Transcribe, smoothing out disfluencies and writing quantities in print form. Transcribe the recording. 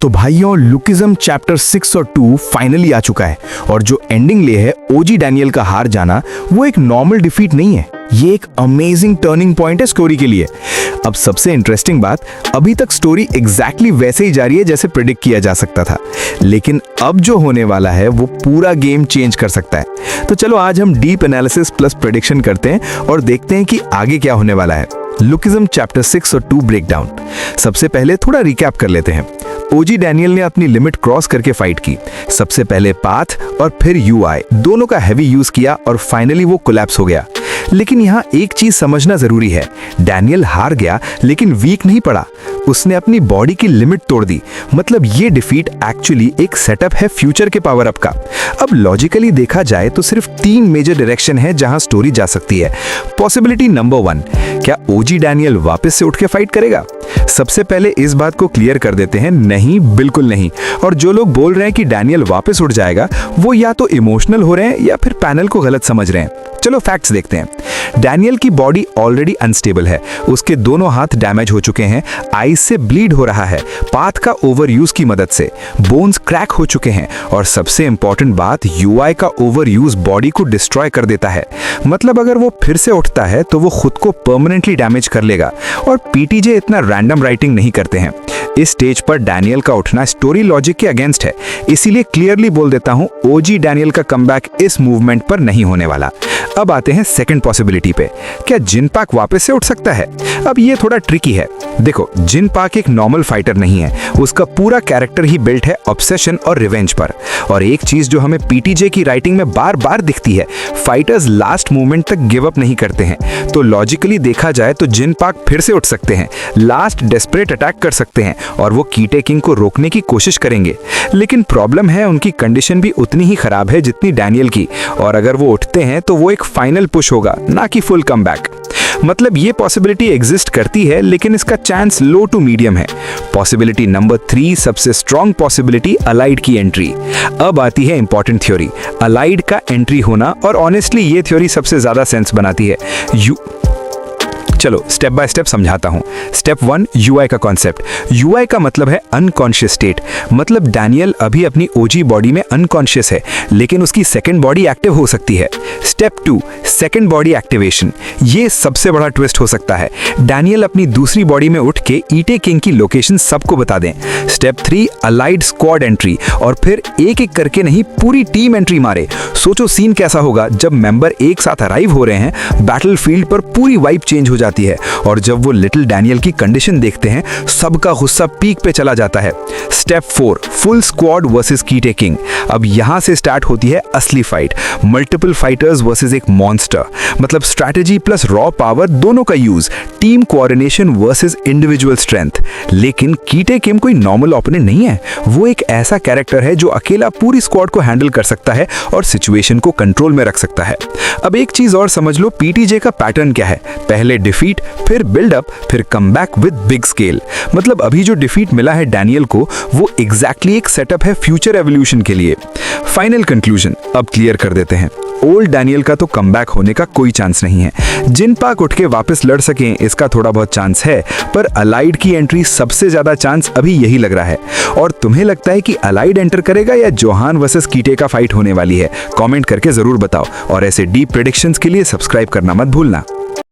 तो भाइयों, lookism chapter 6 और 2 फाइनली आ चुका है और जो एंडिंग ले है ओजी डैनियल का हार जाना, वो एक नॉर्मल डिफीट नहीं है, ये एक अमेजिंग टर्निंग पॉइंट है स्टोरी के लिए। अब सबसे इंटरेस्टिंग बात, अभी तक स्टोरी एग्जैक्टली वैसे ही जा रही है जैसे प्रेडिक्ट किया जा सकता था, लेकिन अब जो होने वाला है वो पूरा गेम चेंज कर सकता है। तो चलो आज हम डीप एनालिसिस प्लस प्रेडिक्शन करते हैं और देखते हैं कि आगे क्या होने वाला है। लुकिज्म चैप्टर 6 और 2 ब्रेकडाउन। सबसे पहले थोड़ा रिकैप कर लेते हैं। ओजी डैनियल ने अपनी लिमिट क्रॉस करके फाइट की। सबसे पहले पाथ और फिर यूआई दोनों का हैवी यूज किया और फाइनली वो कोलैप्स हो गया। लेकिन यहाँ एक चीज समझना जरूरी है, डैनियल हार गया लेकिन वीक नहीं पड़ा, उसने अपनी बॉडी की लिमिट तोड़ दी। मतलब ये डिफीट एक्चुअली एक सेटअप है फ्यूचर के पावर अप का। अब लॉजिकली देखा जाए तो सिर्फ 3 मेजर डायरेक्शन है जहां स्टोरी जा सकती है। पॉसिबिलिटी नंबर 1, क्या ओजी डैनियल वापस से उठ के फाइट करेगा? सबसे पहले इस बात को क्लियर कर देते हैं, नहीं, बिल्कुल नहीं। और जो लोग बोल रहे हैं कि डैनियल वापस उठ जाएगा, वो या तो इमोशनल हो रहे हैं या फिर पैनल को गलत समझ रहे हैं। चलो फैक्ट्स देखते हैं। डैनियल की बॉडी ऑलरेडी अनस्टेबल है, उसके दोनों हाथ डैमेज हो चुके हैं, आईज से ब्लीड हो रहा है पाथ का ओवर यूज की मदद से, बोन्स क्रैक हो चुके हैं और सबसे इंपॉर्टेंट बात, यूआई का ओवर यूज बॉडी को डिस्ट्रॉय कर देता है। मतलब अगर वो फिर से उठता है तो वो खुद को परमानेंटली डैमेज कर लेगा। और पीटीजे इतना रैंडम राइटिंग नहीं करते हैं। इस स्टेज पर डैनियल का उठना स्टोरी लॉजिक के अगेंस्ट है, इसीलिए क्लियरली बोल देता हूं, ओजी डैनियल का कमबैक इस मूवमेंट पर नहीं होने वाला। अब आते हैं सेकंड पॉसिबिलिटी पे, क्या जिन पाक वापस से उठ सकता है? अब ये थोड़ा ट्रिकी है। देखो, जिन पाक एक नॉर्मल फाइटर नहीं है, उसका पूरा कैरेक्टर ही बिल्ट है ऑब्सेशन और रिवेंज पर। और एक चीज जो हमें पीटीजे की राइटिंग में बार बार दिखती है, फाइटर्स लास्ट मूवमेंट तक गिव अप नहीं करते हैं। तो लॉजिकली देखा जाए तो जिन पाक फिर से उठ सकते हैं, लास्ट डेस्परेट अटैक कर सकते हैं और वो कीटे किंग को रोकने की कोशिश करेंगे। लेकिन प्रॉब्लम है, उनकी कंडीशन भी उतनी ही खराब है जितनी डैनियल की, और अगर वो उठते हैं तो वो एक फाइनल पुश होगा, ना कि फुल कमबैक। मतलब ये पॉसिबिलिटी एग्जिस्ट करती है, लेकिन इसका चांस लो टू मीडियम है। पॉसिबिलिटी नंबर 3, सबसे स्ट्रॉन्ग पॉसिबिलिटी, अलाइड की एंट्री। अब आती है इंपॉर्टेंट थ्योरी, अलाइड का एंट्री होना, और ऑनेस्टली ये थ्योरी सबसे ज्यादा सेंस बनाती है। चलो स्टेप बाय स्टेप समझाता हूं। स्टेप 1, यूआई का कॉन्सेप्ट। यूआई का मतलब है अनकॉन्शियस स्टेट। मतलब डैनियल अभी अपनी ओजी बॉडी में अनकॉन्शियस है, लेकिन उसकी सेकंड बॉडी एक्टिव हो सकती है। Step 2, second body activation. ये सबसे बड़ा ट्विस्ट हो सकता है, डैनियल अपनी दूसरी बॉडी में उठ के ईटे किंग की लोकेशन सबको बता दें। स्टेप 3, अलाइड स्क्वाड एंट्री, और फिर एक एक करके नहीं, पूरी टीम एंट्री मारे। सोचो सीन कैसा होगा जब मेंबर एक साथ अराइव हो रहे हैं, बैटलफील्ड पर पूरी वाइब चेंज हो जाती है, और जब वो लिटिल डैनियल की कंडीशन देखते हैं, सबका गुस्सा पीक पे चला जाता है। स्टेप 4, फुल स्क्वाड वर्सेस कीटे किंग। अब यहां से स्टार्ट होती है असली फाइट, मल्टीपल फाइटर्स वर्सेस एक मॉन्स्टर। मतलब स्ट्रैटेजी प्लस रॉ पावर दोनों का use, team coordination versus individual strength. लेकिन कीटे किंग कोई नॉर्मल ओपोनेंट नहीं है, वो एक ऐसा कैरेक्टर है जो अकेला पूरी स्क्वाड को हैंडल कर सकता है और सिचुएशन को कंट्रोल में रख सकता है। अब एक चीज और समझ लो, पीटीजे का पैटर्न क्या है, पहले डिफीट, फिर बिल्डअप, फिर कमबैक विद बिग स्केल। मतलब अभी जो डिफीट मिला है डैनियल को, वो एग्जैक्टली एक सेटअप है फ्यूचर एवोल्यूशन के लिए। फाइनल कंक्लूजन अब क्लियर कर देते हैं, ओल्ड डैनियल का तो कमबैक होने का कोई चांस नहीं है। जिन पाक उठ के वापस लड़ सकें, इसका थोड़ा बहुत चांस है, पर अलाइड की एंट्री सबसे ज्यादा चांस अभी यही लग रहा है। और तुम्हें लगता है कि अलाइड एंटर करेगा या जोहान वर्सेस कीटे का फाइट होने वाली है? कमेंट करके जरूर बताओ, और ऐसे डीप प्रेडिक्शंस के लिए सब्सक्राइब करना मत भूलना।